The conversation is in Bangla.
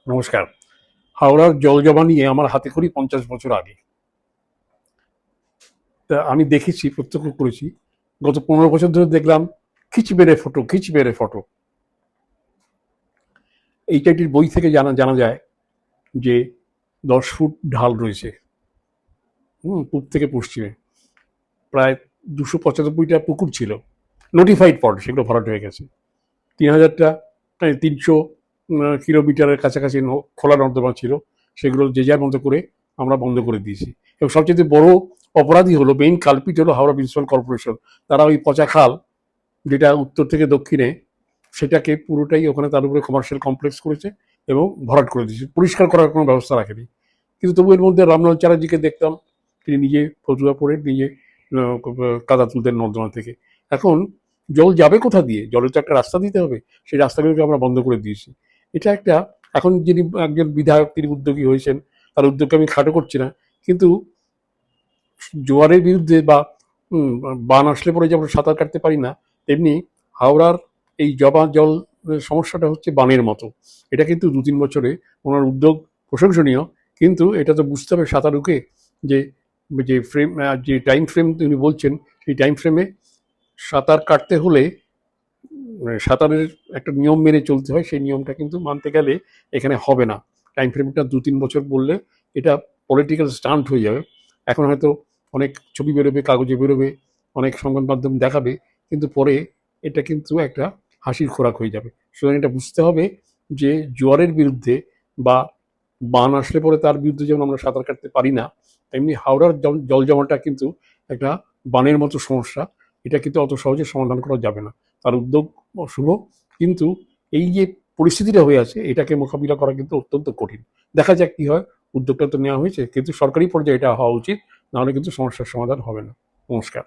নমস্কার। হাওড়ার জল জমা নিয়ে আমার হাতে খড়ি 50 বছর আগে। তা আমি দেখেছি, প্রত্যক্ষ করেছি। গত 15 বছর ধরে দেখলাম খিচ মেরে ফটো, খিচ মেরে ফটো। এইচআইটির বই থেকে জানা জানা যায় যে 10 ফুট ঢাল রয়েছে, পূব থেকে পশ্চিমে। প্রায় 295টা পুকুর ছিল, নোটিফাইড পট, সেগুলো ভরাট হয়ে গেছে। 3000টা, 300 কিলোমিটারের কাছাকাছি খোলা নর্দমা ছিল, সেগুলো যে যার মতো করে আমরা বন্ধ করে দিয়েছি। এবং সবচেয়ে বড় অপরাধী হলো, মেইন কালপিট হলো হাওড়া মিউনিসিপ্যাল কর্পোরেশন। তারা ওই পচা খাল, যেটা উত্তর থেকে দক্ষিণে, সেটাকে পুরোটাই ওখানে তার উপরে কমার্শিয়াল কমপ্লেক্স করেছে এবং ভরাট করে দিয়েছে, পরিষ্কার করার কোনো ব্যবস্থা রাখেনি। কিন্তু তবু এর মধ্যে রামলাল চ্যাটার্জিকে দেখতাম, তিনি নিজে ফতুয়া পরে নিজে কাদা তুলতেন নর্দমা থেকে। এখন জল যাবে কোথা দিয়ে? জলের তো একটা রাস্তা দিতে হবে, সেই রাস্তাগুলোকে আমরা বন্ধ করে দিয়েছি। এটা একটা, এখন যিনি একজন বিধায়ক, তিনি উদ্যোগী হয়েছেন, তার উদ্যোগকে আমি খাটো করছি না, কিন্তু জোয়ারের বিরুদ্ধে বা বান আসলে পরে যেমন সাঁতার কাটতে পারি না, তেমনি হাওড়ার এই জবা জল সমস্যাটা হচ্ছে বানের মতো। এটা কিন্তু 2-3 বছরে ওনার উদ্যোগ প্রশংসনীয়, কিন্তু এটা তো বুঝতে হবে সাঁতারুকে যে যে ফ্রেম, যে টাইম ফ্রেম তিনি বলছেন, সেই টাইম ফ্রেমে সাঁতার কাটতে হলে সাঁতারের একটা নিয়ম মেনে চলতে হয়। সেই নিয়মটা কিন্তু মানতে গেলে এখানে হবে না। টাইম ফ্রেমটা 2-3 বছর বললে এটা পলিটিক্যাল স্টান্ট হয়ে যাবে। এখন হয়তো অনেক ছবি বেরোবে, কাগজে বেরোবে, অনেক সংবাদ মাধ্যম দেখাবে, কিন্তু পরে এটা কিন্তু একটা হাসির খোরাক হয়ে যাবে। সুতরাং এটা বুঝতে হবে যে জোয়ারের বিরুদ্ধে বা বান আসলে পরে তার বিরুদ্ধে যেমন আমরা সাঁতার কাটতে পারি না, তেমনি হাওড়ার জল জমাটা কিন্তু একটা বানের মতো সমস্যা। এটা কিন্তু অত সহজে সমাধান করা যাবে না। তার উদ্যোগ শুভ, কিন্তু এই যে পরিস্থিতিটা হয়ে আছে, এটাকে মোকাবিলা করা কিন্তু অত্যন্ত কঠিন। দেখা যাক কি হয়। উদ্যোগটা তো নেওয়া হয়েছে, কিন্তু সরকারি পর্যায়ে এটা হওয়া উচিত, নাহলে কিন্তু সমস্যার সমাধান হবে না। নমস্কার।